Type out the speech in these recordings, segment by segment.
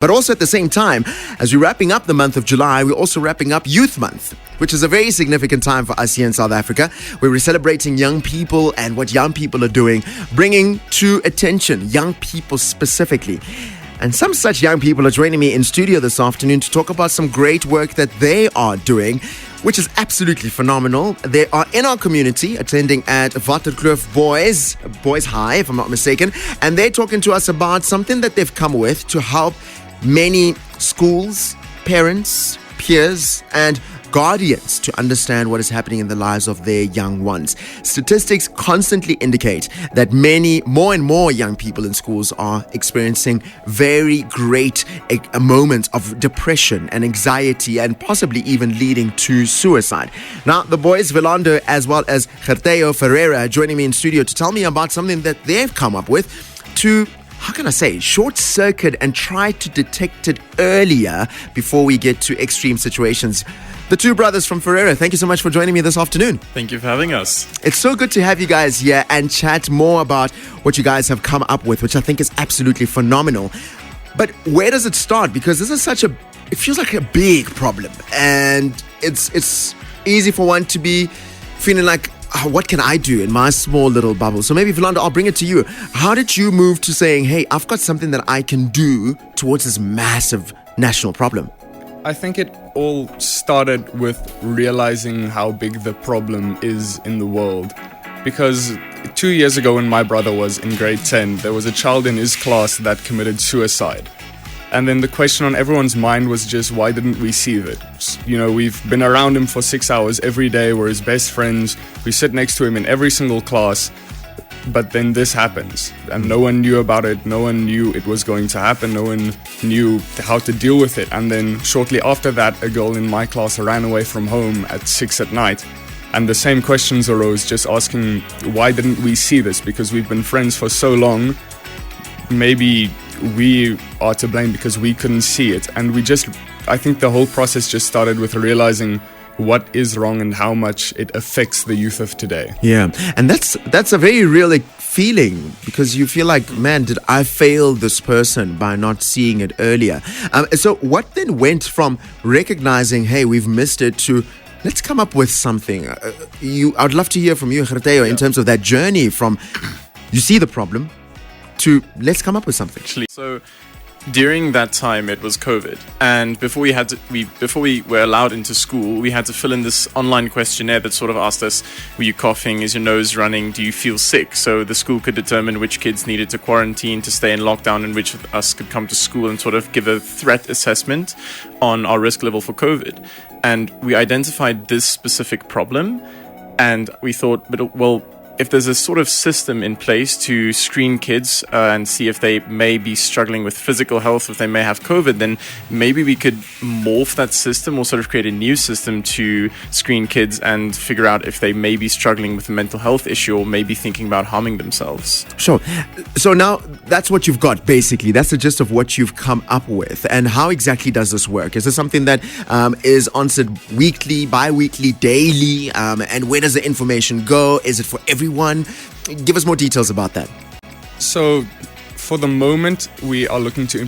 But also at the same time, as we're wrapping up the month of July, we're also wrapping up Youth Month, which is a very significant time for us here in South Africa, where we're celebrating young people and what young people are doing, bringing to attention young people specifically. And some such young people are joining me in studio this afternoon to talk about some great work that they are doing, which is absolutely phenomenal. They are in our community, attending at Waterkloof Boys High, if I'm not mistaken, and they're talking to us about something that they've come with to help many schools, parents, peers, and guardians to understand what is happening in the lives of their young ones. Statistics constantly indicate that more and more young people in schools are experiencing very great moments of depression and anxiety, and possibly even leading to suicide. Now, the boys, Wilando as well as Gerthyo Ferriera, are joining me in studio to tell me about something that they've come up with to, how can I say, short circuit and try to detect it earlier before we get to extreme situations. The two brothers from Ferriera, thank you so much for joining me this afternoon. Thank you for having us. It's so good to have you guys here and chat more about what you guys have come up with, which I think is absolutely phenomenal. But where does it start? Because this is it feels like a big problem, and it's easy for one to be feeling like, what can I do in my small little bubble? So maybe, Wilando, I'll bring it to you. How did you move to saying, hey, I've got something that I can do towards this massive national problem? I think it all started with realizing how big the problem is in the world. Because 2 years ago, when my brother was in grade 10, there was a child in his class that committed suicide. And then the question on everyone's mind was just, why didn't we see this? You know, we've been around him for 6 hours every day. We're his best friends. We sit next to him in every single class. But then this happens, and no one knew about it. No one knew it was going to happen. No one knew how to deal with it. And then shortly after that, a girl in my class ran away from home at 6 at night. And the same questions arose, just asking, why didn't we see this? Because we've been friends for so long. Maybe we are to blame because we couldn't see it. And I think the whole process just started with realizing what is wrong and how much it affects the youth of today. Yeah, and that's a very real feeling, because you feel like, man, did I fail this person by not seeing it earlier? So what then went from recognizing, hey, we've missed it, to let's come up with something? I'd love to hear from you, Gerthyo, in terms of that journey from you see the problem to let's come up with something. So during that time, it was COVID, and before we were allowed into school, we had to fill in this online questionnaire that sort of asked us, were you coughing, is your nose running, do you feel sick? So the school could determine which kids needed to quarantine, to stay in lockdown, and which of us could come to school, and sort of give a threat assessment on our risk level for COVID. And we identified this specific problem, and we thought, well, if there's a sort of system in place to screen kids and see if they may be struggling with physical health, if they may have COVID, then maybe we could morph that system or sort of create a new system to screen kids and figure out if they may be struggling with a mental health issue or maybe thinking about harming themselves. Sure. So now that's what you've got, basically. That's the gist of what you've come up with. And how exactly does this work? Is this something that is answered weekly, bi-weekly, daily? And where does the information go? Is it for everyone? Give us more details about that. So for the moment, we are looking to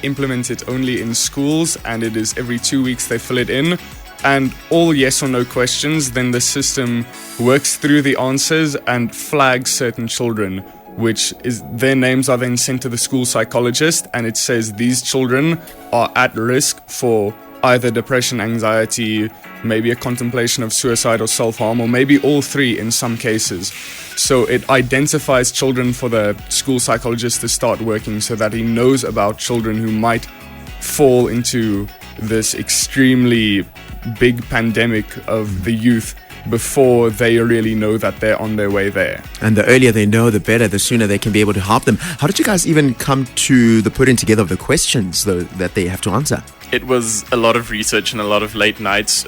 implement it only in schools, and it is every 2 weeks they fill it in, and all yes or no questions. Then the system works through the answers and flags certain children, which is their names are then sent to the school psychologist, and it says these children are at risk for either depression, anxiety, maybe a contemplation of suicide or self-harm, or maybe all three in some cases. So it identifies children for the school psychologist to start working, so that he knows about children who might fall into this extremely big pandemic of the youth before they really know that they're on their way there. And the earlier they know, the better, the sooner they can be able to help them. How did you guys even come to the putting together of the questions, though, that they have to answer? It was a lot of research and a lot of late nights.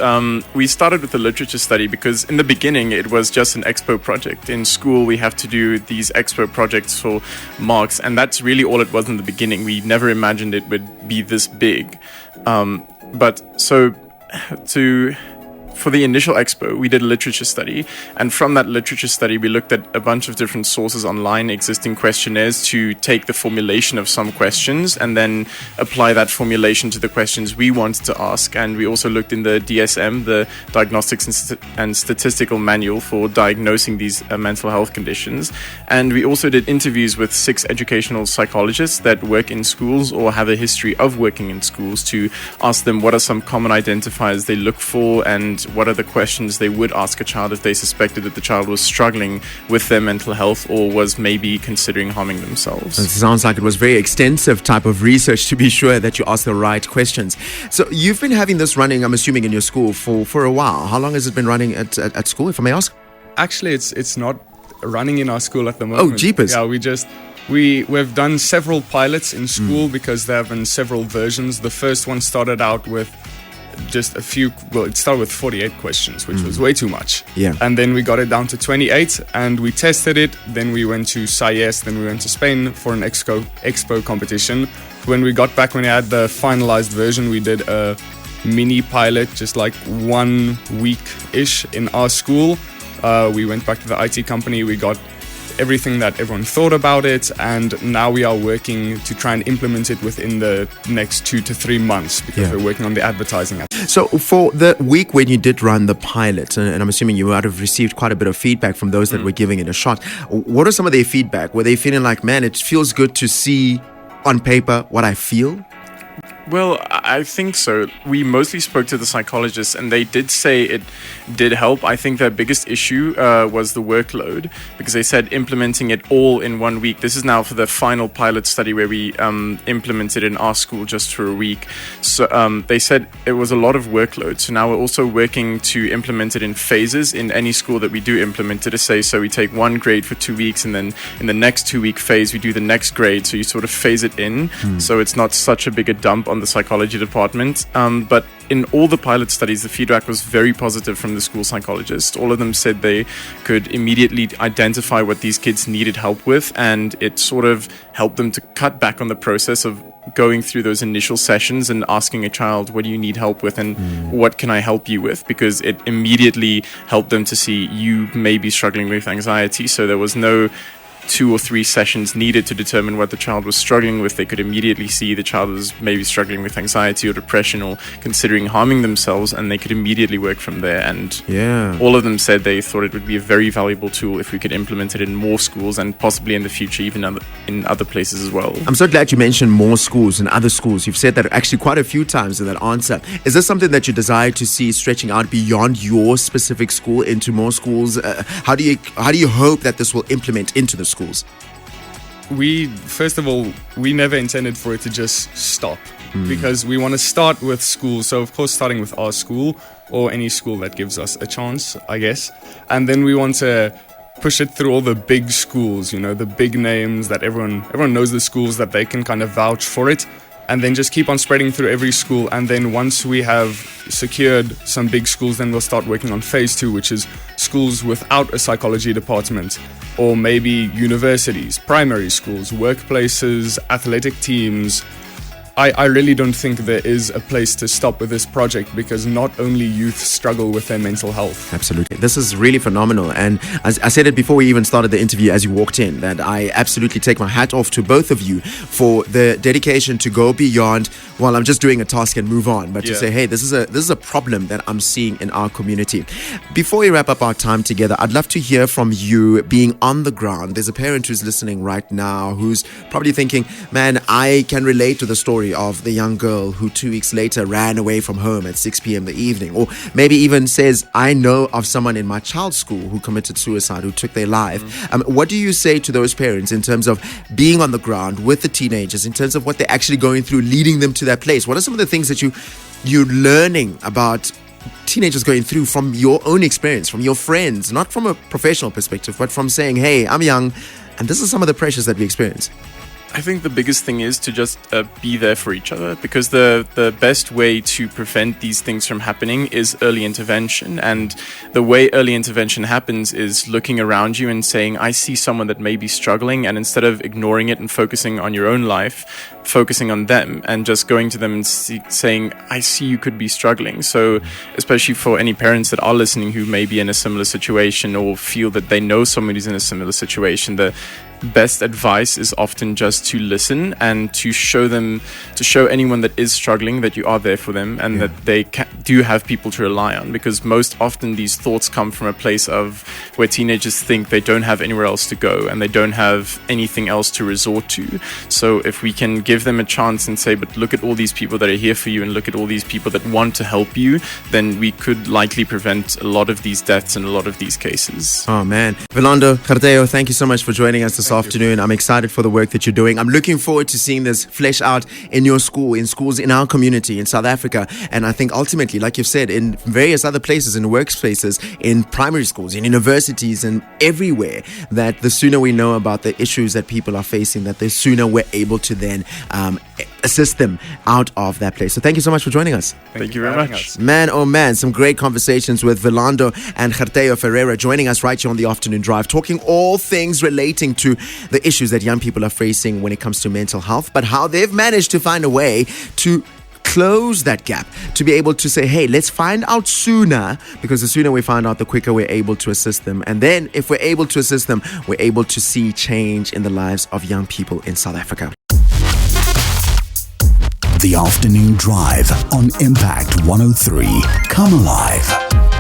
We started with a literature study because in the beginning it was just an expo project. In school we have to do these expo projects for marks, and that's really all it was in the beginning. We never imagined it would be this big. But so to for the initial expo, we did a literature study, and from that literature study, we looked at a bunch of different sources online, existing questionnaires, to take the formulation of some questions and then apply that formulation to the questions we wanted to ask. And we also looked in the DSM, the Diagnostics and Statistical Manual for diagnosing these mental health conditions. And we also did interviews with 6 educational psychologists that work in schools or have a history of working in schools, to ask them what are some common identifiers they look for, and what are the questions they would ask a child if they suspected that the child was struggling with their mental health or was maybe considering harming themselves. It sounds like it was very extensive type of research to be sure that you ask the right questions. So you've been having this running, I'm assuming, in your school for a while. How long has it been running at school, if I may ask? Actually, it's not running in our school at the moment. Oh, jeepers. Yeah, we've done several pilots in school because there have been several versions. The first one started out with just a few, well, it started with 48 questions, which was way too much. Yeah. And then we got it down to 28 and we tested it. Then we went to SAIS, then we went to Spain for an expo competition. When we got back, when we had the finalized version, we did a mini pilot, just like 1 week-ish in our school. We went back to the IT company, we got everything that everyone thought about it, and now we are working to try and implement it within the next 2 to 3 months, because we're working on the advertising. So for the week when you did run the pilot, and I'm assuming you might have received quite a bit of feedback from those that were giving it a shot, what are some of their feedback? Were they feeling like, man, it feels good to see on paper what I feel? Well, I think so. We mostly spoke to the psychologists, and they did say it did help. I think their biggest issue was the workload, because they said implementing it all in 1 week. This is now for the final pilot study where we implemented in our school just for a week. So they said it was a lot of workload. So now we're also working to implement it in phases in any school that we do implement it. So we take 1 grade for 2 weeks, and then in the next 2-week phase, we do the next grade. So you sort of phase it in. So it's not such a big a dump on the psychology department. But in all the pilot studies, the feedback was very positive from the school psychologists. All of them said they could immediately identify what these kids needed help with, and it sort of helped them to cut back on the process of going through those initial sessions and asking a child, what do you need help with, and what can I help you with? Because it immediately helped them to see you may be struggling with anxiety. So there was no 2 or 3 sessions needed to determine what the child was struggling with. They could immediately see the child was maybe struggling with anxiety or depression or considering harming themselves, and they could immediately work from there. And all of them said they thought it would be a very valuable tool if we could implement it in more schools, and possibly in the future even in other places as well. I'm so glad you mentioned more schools and other schools. You've said that actually quite a few times in that answer. Is this something that you desire to see stretching out beyond your specific school into more schools? How do you hope that this will implement into the schools? First of all, we never intended for it to just stop, because we want to start with schools. So of course, starting with our school or any school that gives us a chance, I guess. And then we want to push it through all the big schools, the big names that everyone knows, the schools that they can kind of vouch for it. And then just keep on spreading through every school. And then once we have secured some big schools, then we'll start working on phase 2, which is schools without a psychology department, or maybe universities, primary schools, workplaces, athletic teams. I really don't think there is a place to stop with this project, because not only youth struggle with their mental health. Absolutely. This is really phenomenal. And as I said it before we even started the interview, as you walked in, that I absolutely take my hat off to both of you for the dedication to go beyond, well, I'm just doing a task and move on, but to say, hey, this is a problem that I'm seeing in our community. Before we wrap up our time together, I'd love to hear from you being on the ground. There's a parent who's listening right now who's probably thinking, man, I can relate to the story of the young girl who 2 weeks later ran away from home at 6 p.m. the evening, or maybe even says, I know of someone in my child's school who committed suicide, who took their life. What do you say to those parents in terms of being on the ground with the teenagers, in terms of what they're actually going through, leading them to that place? What are some of the things that you're learning about teenagers going through from your own experience, from your friends, not from a professional perspective, but from saying, hey, I'm young, and this is some of the pressures that we experience? I think the biggest thing is to just be there for each other, because the best way to prevent these things from happening is early intervention. And the way early intervention happens is looking around you and saying, I see someone that may be struggling, and instead of ignoring it and focusing on your own life, focusing on them and just going to them and saying, I see you could be struggling. So especially for any parents that are listening who may be in a similar situation or feel that they know somebody who's in a similar situation, the best advice is often just to listen and to show anyone that is struggling that you are there for them, and that they do have people to rely on, because most often these thoughts come from a place of where teenagers think they don't have anywhere else to go and they don't have anything else to resort to. So if we can give them a chance and say, but look at all these people that are here for you and look at all these people that want to help you, then we could likely prevent a lot of these deaths and a lot of these cases. Oh man. Wilando, Gerthyo, thank you so much for joining us this afternoon. I'm excited for the work that you're doing. I'm looking forward to seeing this flesh out in your school, in schools in our community in South Africa. And I think ultimately, like you've said, in various other places, in workspaces, in primary schools, in universities, and everywhere, that the sooner we know about the issues that people are facing, that the sooner we're able to then assist them out of that place. So thank you so much for joining us. Thank you very much. Man, oh man, some great conversations with Wilando and Gerthyo Ferriera joining us right here on the Afternoon Drive, talking all things relating to the issues that young people are facing when it comes to mental health, but how they've managed to find a way to close that gap, to be able to say, hey, let's find out sooner, because the sooner we find out, the quicker we're able to assist them. And then if we're able to assist them, we're able to see change in the lives of young people in South Africa. The Afternoon Drive on Impact 103. Come alive.